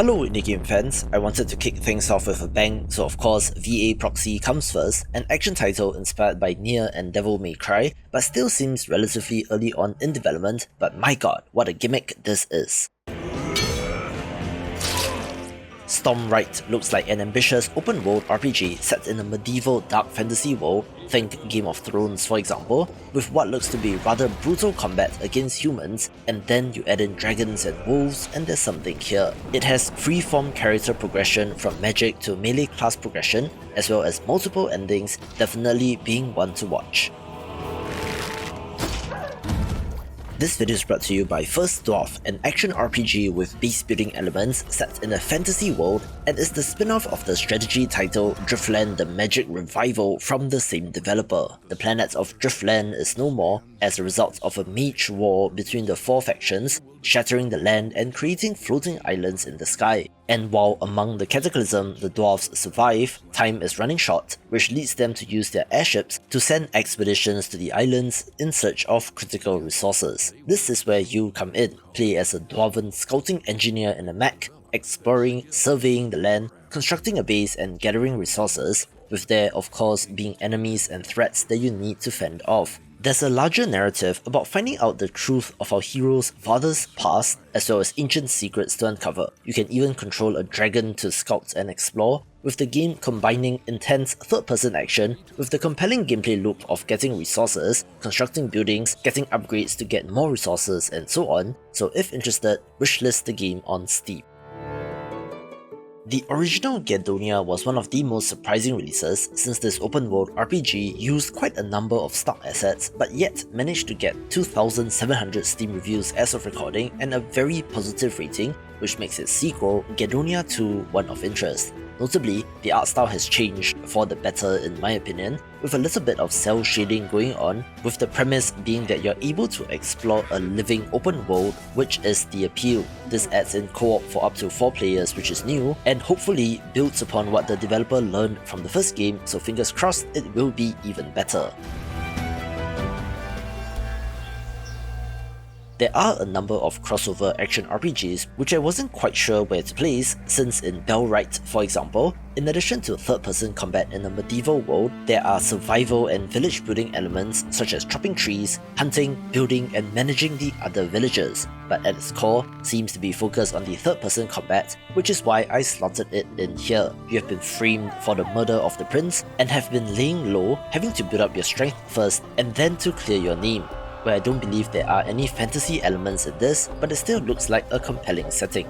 Hello indie game fans, I wanted to kick things off with a bang, so of course V.A Proxy comes first, an action title inspired by Nier and Devil May Cry, but still seems relatively early on in development, but my god, what a gimmick this is. Stormrite looks like an ambitious open-world RPG set in a medieval dark fantasy world, think Game of Thrones for example, with what looks to be rather brutal combat against humans, and then you add in dragons and wolves and there's something here. It has free-form character progression from magic to melee class progression, as well as multiple endings, definitely being one to watch. This video is brought to you by First Dwarf, an action RPG with base building elements set in a fantasy world, and is the spin-off of the strategy title Driftland: The Magic Revival from the same developer. The planet of Driftland is no more, as a result of a mage war between the four factions, shattering the land and creating floating islands in the sky. And while among the cataclysm the dwarves survive, time is running short, which leads them to use their airships to send expeditions to the islands in search of critical resources. This is where you come in, play as a dwarven scouting engineer in a mech, exploring, surveying the land, constructing a base and gathering resources, with there of course being enemies and threats that you need to fend off. There's a larger narrative about finding out the truth of our hero's father's past, as well as ancient secrets to uncover. You can even control a dragon to scout and explore, with the game combining intense third-person action with the compelling gameplay loop of getting resources, constructing buildings, getting upgrades to get more resources, and so on. So if interested, wishlist the game on Steam. The original Gedonia was one of the most surprising releases, since this open-world RPG used quite a number of stock assets, but yet managed to get 2,700 Steam reviews as of recording and a very positive rating, which makes its sequel, Gedonia 2, one of interest. Notably, the art style has changed for the better in my opinion, with a little bit of cel shading going on, with the premise being that you're able to explore a living open world, which is the appeal. This adds in co-op for up to 4 players, which is new, and hopefully builds upon what the developer learned from the first game, so fingers crossed it will be even better. There are a number of crossover action RPGs which I wasn't quite sure where to place, since in Bellwright, for example, in addition to third-person combat in a medieval world, there are survival and village building elements such as chopping trees, hunting, building, and managing the other villagers, but at its core seems to be focused on the third-person combat, which is why I slotted it in here. You have been framed for the murder of the prince, and have been laying low, having to build up your strength first and then to clear your name. Where I don't believe there are any fantasy elements in this, but it still looks like a compelling setting.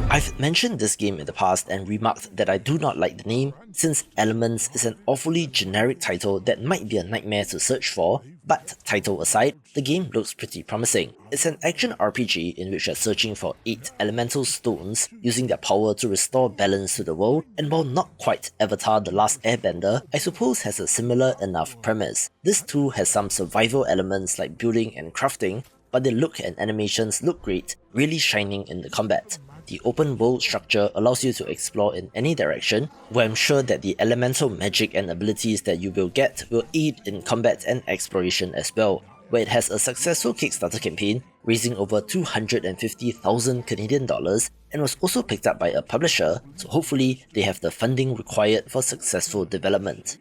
I've mentioned this game in the past and remarked that I do not like the name, since Elements is an awfully generic title that might be a nightmare to search for, but title aside, the game looks pretty promising. It's an action RPG in which you're searching for 8 elemental stones, using their power to restore balance to the world, and while not quite Avatar: The Last Airbender, I suppose has a similar enough premise. This too has some survival elements like building and crafting, but the look and animations look great, really shining in the combat. The open world structure allows you to explore in any direction, where I'm sure that the elemental magic and abilities that you will get will aid in combat and exploration as well, where it has a successful Kickstarter campaign, raising over 250,000 Canadian dollars, and was also picked up by a publisher, so hopefully they have the funding required for successful development.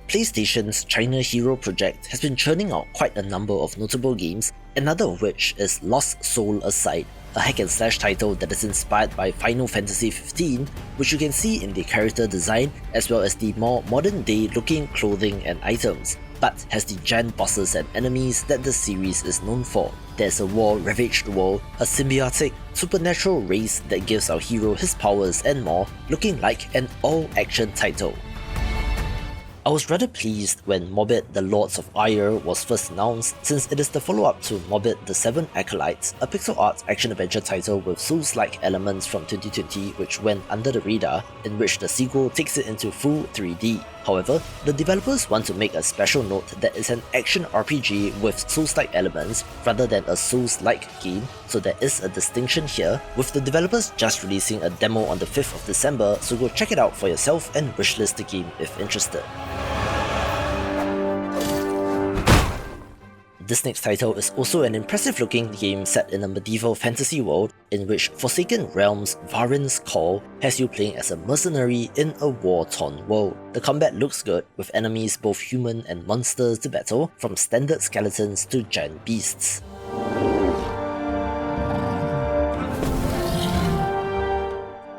PlayStation's China Hero project has been churning out quite a number of notable games, another of which is Lost Soul Aside, a hack-and-slash title that is inspired by Final Fantasy XV, which you can see in the character design as well as the more modern-day looking clothing and items, but has the giant bosses and enemies that the series is known for. There's a war-ravaged world, a symbiotic, supernatural race that gives our hero his powers and more, looking like an all-action title. I was rather pleased when Morbid: The Lords of Ire was first announced, since it is the follow-up to Morbid: The Seven Acolytes, a pixel art action-adventure title with Souls-like elements from 2020 which went under the radar, in which the sequel takes it into full 3D. However, the developers want to make a special note that it's an action RPG with Souls-like elements rather than a Souls-like game, so there is a distinction here, with the developers just releasing a demo on the 5th of December, so go check it out for yourself and wishlist the game if interested. This next title is also an impressive looking game set in a medieval fantasy world in which Forsaken Realms' Vahrin's Call has you playing as a mercenary in a war-torn world. The combat looks good, with enemies both human and monsters to battle, from standard skeletons to giant beasts.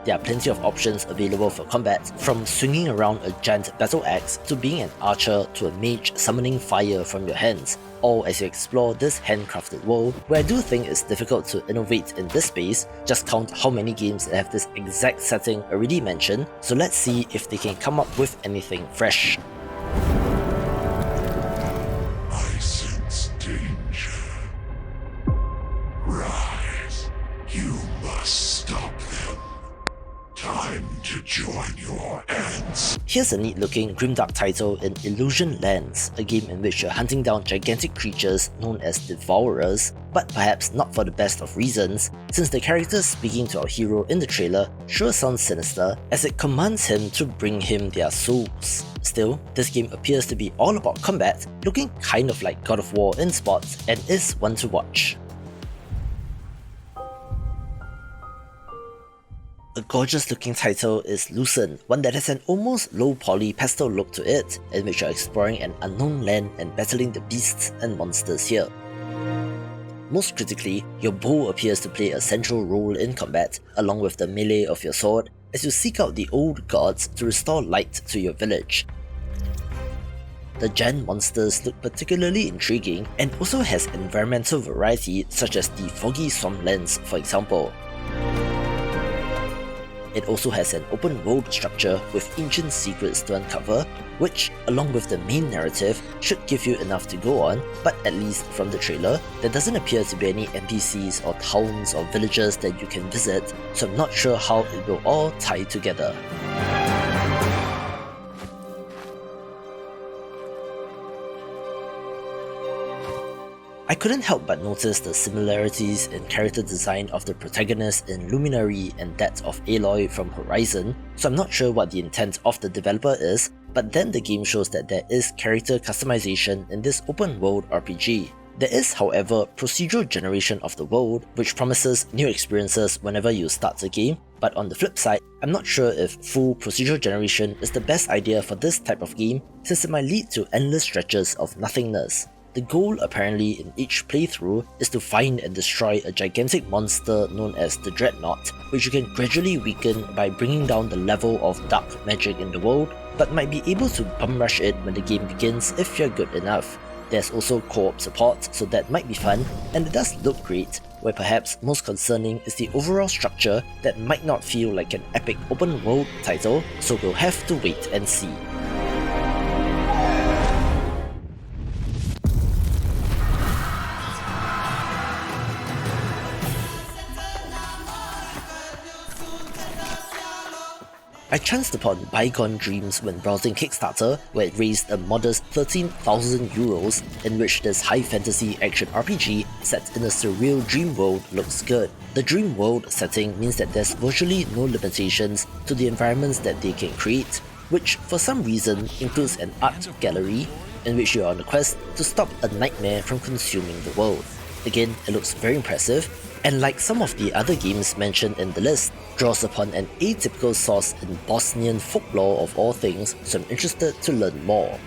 There are plenty of options available for combat, from swinging around a giant battle axe to being an archer to a mage summoning fire from your hands, all as you explore this handcrafted world, where I do think it's difficult to innovate in this space. Just count how many games that have this exact setting already mentioned, so let's see if they can come up with anything fresh. I sense danger. Rise. You must stop them. Time to join your ants. Here's a neat looking grimdark title in Illusion Lands, a game in which you're hunting down gigantic creatures known as Devourers, but perhaps not for the best of reasons, since the characters speaking to our hero in the trailer sure sounds sinister, as it commands him to bring him their souls. Still, this game appears to be all about combat, looking kind of like God of War in spots, and is one to watch. A gorgeous looking title is Lucen, one that has an almost low poly pastel look to it, in which you're exploring an unknown land and battling the beasts and monsters here. Most critically, your bow appears to play a central role in combat, along with the melee of your sword, as you seek out the old gods to restore light to your village. The giant monsters look particularly intriguing, and also has environmental variety such as the foggy swamplands, for example. It also has an open world structure with ancient secrets to uncover, which, along with the main narrative, should give you enough to go on, but at least from the trailer, there doesn't appear to be any NPCs or towns or villages that you can visit, so I'm not sure how it will all tie together. I couldn't help but notice the similarities in character design of the protagonist in Luminary and that of Aloy from Horizon, so I'm not sure what the intent of the developer is, but then the game shows that there is character customization in this open world RPG. There is, however, procedural generation of the world, which promises new experiences whenever you start the game, but on the flip side, I'm not sure if full procedural generation is the best idea for this type of game, since it might lead to endless stretches of nothingness. The goal apparently in each playthrough is to find and destroy a gigantic monster known as the Dreadnought, which you can gradually weaken by bringing down the level of dark magic in the world, but might be able to bum rush it when the game begins if you're good enough. There's also co-op support, so that might be fun, and it does look great, where perhaps most concerning is the overall structure that might not feel like an epic open world title, so we'll have to wait and see. I chanced upon Bygone Dreams when browsing Kickstarter, where it raised a modest 13,000 euros, in which this high fantasy action RPG set in a surreal dream world looks good. The dream world setting means that there's virtually no limitations to the environments that they can create, which for some reason includes an art gallery in which you're on a quest to stop a nightmare from consuming the world. Again, it looks very impressive, and like some of the other games mentioned in the list, draws upon an atypical source in Bosnian folklore of all things, so I'm interested to learn more.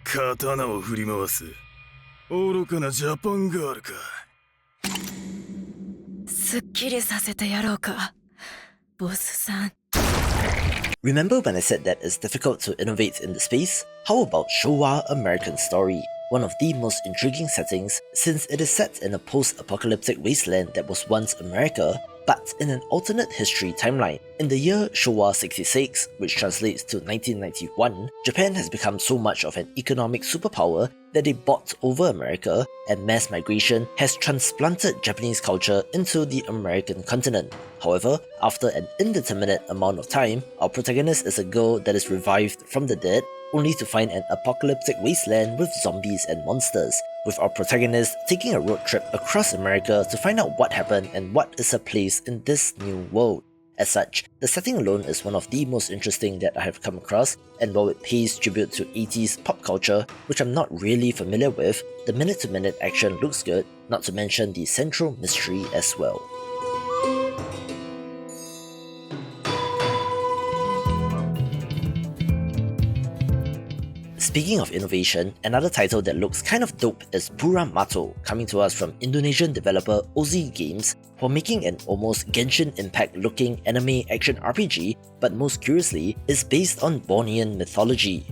Katanaを振り回す愚かなジャパンガールか。すっきりさせてやろうか、ボスさん。 Remember when I said that it's difficult to innovate in the space? How about Showa American Story? One of the most intriguing settings, since it is set in a post-apocalyptic wasteland that was once America, but in an alternate history timeline. In the year Showa 66, which translates to 1991, Japan has become so much of an economic superpower that they bought over America, and mass migration has transplanted Japanese culture into the American continent. However, after an indeterminate amount of time, our protagonist is a girl that is revived from the dead, only to find an apocalyptic wasteland with zombies and monsters, with our protagonist taking a road trip across America to find out what happened and what is her place in this new world. As such, the setting alone is one of the most interesting that I have come across, and while it pays tribute to 80s pop culture, which I'm not really familiar with, the minute-to-minute action looks good, not to mention the central mystery as well. Speaking of innovation, another title that looks kind of dope is Buramato, coming to us from Indonesian developer OZ Games, for making an almost Genshin Impact looking anime action RPG, but most curiously, is based on Bornean mythology.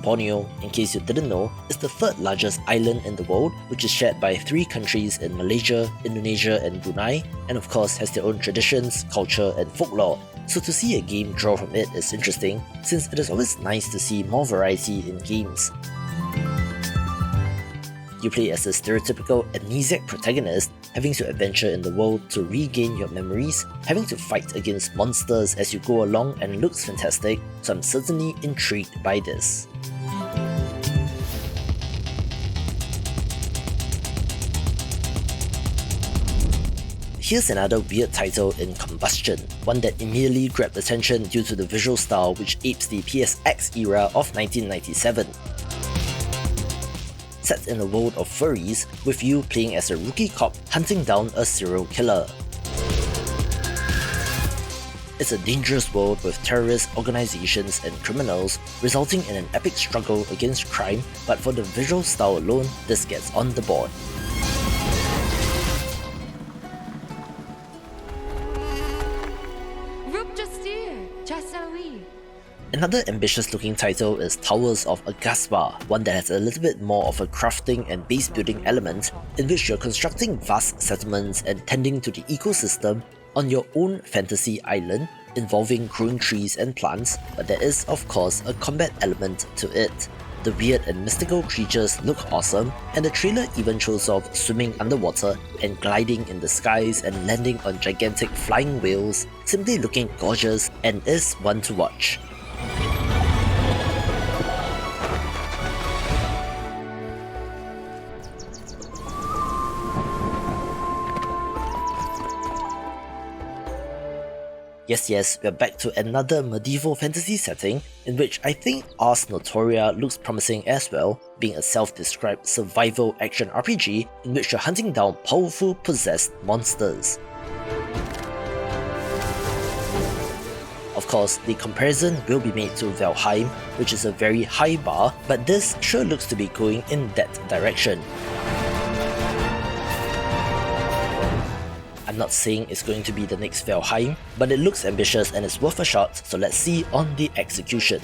Borneo, in case you didn't know, is the third largest island in the world, which is shared by 3 countries in Malaysia, Indonesia and Brunei, and of course has their own traditions, culture and folklore. So to see a game draw from it is interesting, since it is always nice to see more variety in games. You play as a stereotypical amnesiac protagonist, having to adventure in the world to regain your memories, having to fight against monsters as you go along, and looks fantastic, so I'm certainly intrigued by this. Here's another weird title in Combustion, one that immediately grabbed attention due to the visual style which apes the PSX era of 1997. Set in a world of furries, with you playing as a rookie cop hunting down a serial killer. It's a dangerous world with terrorist organizations and criminals, resulting in an epic struggle against crime, but for the visual style alone, this gets on the board. Another ambitious looking title is Towers of Agaspa, one that has a little bit more of a crafting and base building element, in which you're constructing vast settlements and tending to the ecosystem on your own fantasy island, involving growing trees and plants, but there is of course a combat element to it. The weird and mystical creatures look awesome, and the trailer even shows off swimming underwater and gliding in the skies and landing on gigantic flying whales, simply looking gorgeous and is one to watch. Yes, we're back to another medieval fantasy setting, in which I think Ars Notoria looks promising as well, being a self-described survival action RPG in which you're hunting down powerful possessed monsters. Of course, the comparison will be made to Valheim, which is a very high bar, but this sure looks to be going in that direction. I'm not saying it's going to be the next Valheim, but it looks ambitious and it's worth a shot, so let's see on the execution.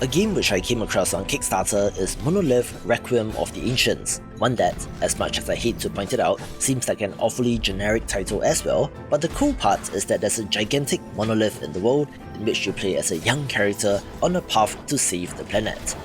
A game which I came across on Kickstarter is Monolith Requiem of the Ancients, one that, as much as I hate to point it out, seems like an awfully generic title as well, but the cool part is that there's a gigantic monolith in the world in which you play as a young character on a path to save the planet.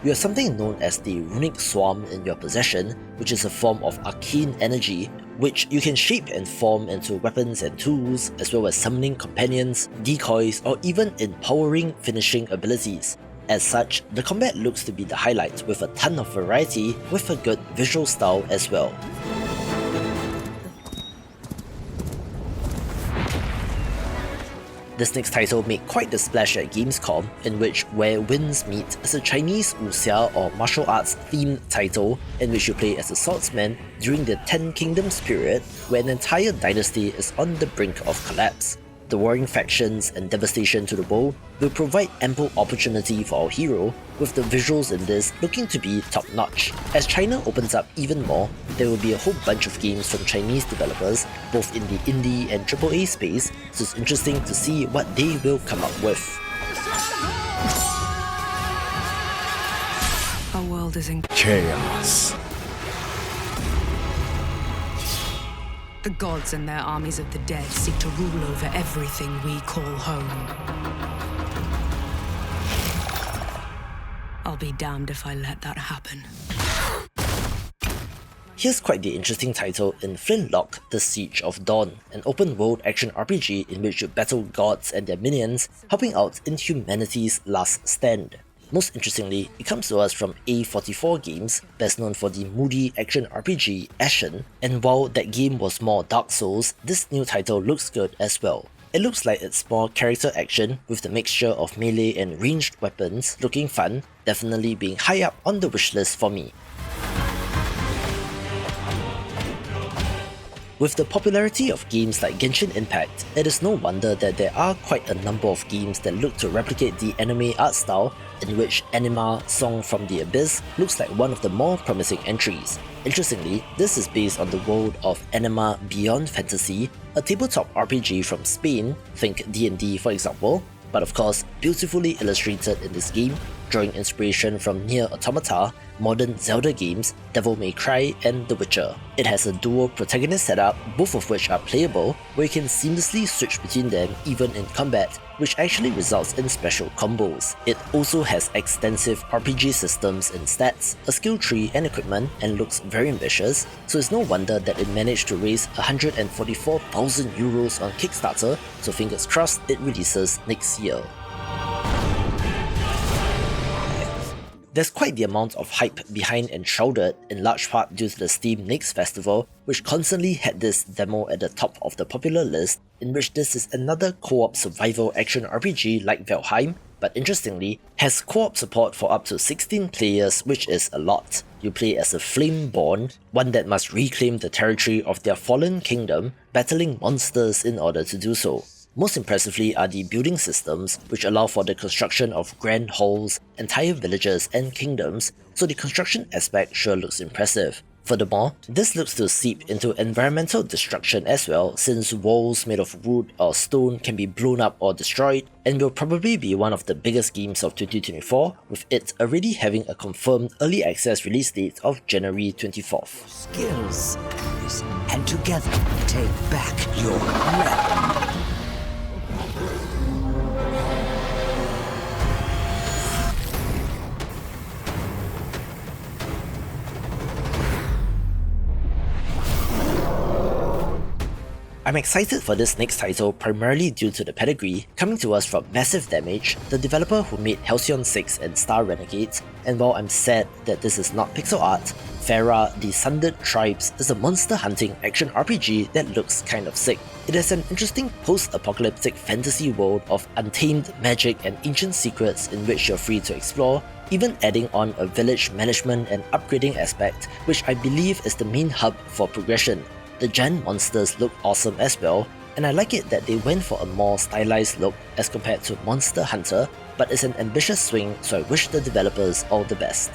You have something known as the Runic Swarm in your possession, which is a form of arcane energy, which you can shape and form into weapons and tools, as well as summoning companions, decoys, or even empowering finishing abilities. As such, the combat looks to be the highlight, with a ton of variety with a good visual style as well. This next title made quite the splash at Gamescom, in which Where Winds Meet is a Chinese wuxia or martial arts themed title in which you play as a swordsman during the Ten Kingdoms period, where an entire dynasty is on the brink of collapse. The warring factions and devastation to the world will provide ample opportunity for our hero, with the visuals in this looking to be top notch. As China opens up even more, there will be a whole bunch of games from Chinese developers, both in the indie and AAA space, so it's interesting to see what they will come up with. Our world is in Chaos. The gods and their armies of the dead seek to rule over everything we call home. I'll be damned if I let that happen. here's quite the interesting title in Flintlock: The Siege of Dawn, an open-world action RPG in which you battle gods and their minions, helping out in humanity's last stand. Most interestingly, it comes to us from A44 Games, best known for the moody action RPG Ashen, and while that game was more Dark Souls, this new title looks good as well. It looks like it's more character action with the mixture of melee and ranged weapons looking fun, definitely being high up on the wishlist for me. With the popularity of games like Genshin Impact, it is no wonder that there are quite a number of games that look to replicate the anime art style, in which Anima Song from the Abyss looks like one of the more promising entries. Interestingly, this is based on the world of Anima Beyond Fantasy, a tabletop RPG from Spain, think D&D for example, but of course beautifully illustrated in this game, drawing inspiration from Nier Automata, modern Zelda games, Devil May Cry, and The Witcher. It has a dual protagonist setup, both of which are playable, where you can seamlessly switch between them even in combat, which actually results in special combos. It also has extensive RPG systems in stats, a skill tree and equipment, and looks very ambitious, so it's no wonder that it managed to raise 144,000 euros on Kickstarter, so fingers crossed it releases next year. There's quite the amount of hype behind Enshrouded, in large part due to the Steam Next Festival, which constantly had this demo at the top of the popular list, in which this is another co-op survival action RPG like Valheim, but interestingly, has co-op support for up to 16 players, which is a lot. You play as a Flameborn, one that must reclaim the territory of their fallen kingdom, battling monsters in order to do so. Most impressively are the building systems, which allow for the construction of grand halls, entire villages and kingdoms, so the construction aspect sure looks impressive. Furthermore, this looks to seep into environmental destruction as well, since walls made of wood or stone can be blown up or destroyed, and will probably be one of the biggest games of 2024, with it already having a confirmed early access release date of January 24th. Skills, and together take back your realm. I'm excited for this next title primarily due to the pedigree, coming to us from Massive Damage, the developer who made Halcyon 6 and Star Renegades, and while I'm sad that this is not pixel art, Farah, the Sundered Tribes is a monster hunting action RPG that looks kind of sick. It is an interesting post-apocalyptic fantasy world of untamed magic and ancient secrets in which you're free to explore, even adding on a village management and upgrading aspect, which I believe is the main hub for progression. The giant monsters look awesome as well, and I like it that they went for a more stylized look as compared to Monster Hunter, but it's an ambitious swing, so I wish the developers all the best.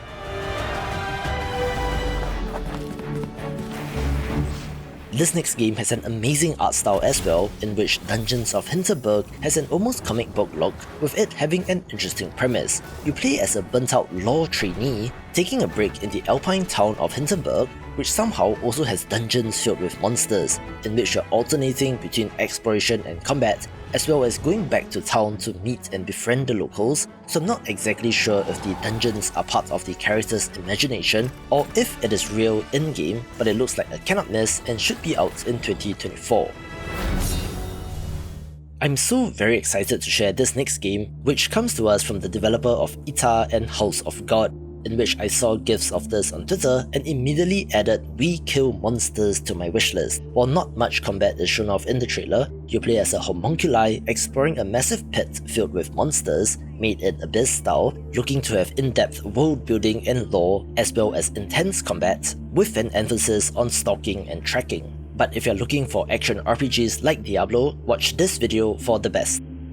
This next game has an amazing art style as well, in which Dungeons of Hinterberg has an almost comic book look, with it having an interesting premise. You play as a burnt-out law trainee, taking a break in the alpine town of Hinterberg, which somehow also has dungeons filled with monsters, in which you're alternating between exploration and combat, as well as going back to town to meet and befriend the locals, so I'm not exactly sure if the dungeons are part of the character's imagination, or if it is real in-game, but it looks like a cannot miss and should be out in 2024. I'm so very excited to share this next game, which comes to us from the developer of Ita and House of God, in which I saw gifs of this on Twitter and immediately added "We Kill Monsters" to my wishlist. While not much combat is shown off in the trailer, you play as a homunculi exploring a massive pit filled with monsters, made in Abyss style, looking to have in-depth world building and lore, as well as intense combat, with an emphasis on stalking and tracking. But if you're looking for action RPGs like Diablo, watch this video for the best.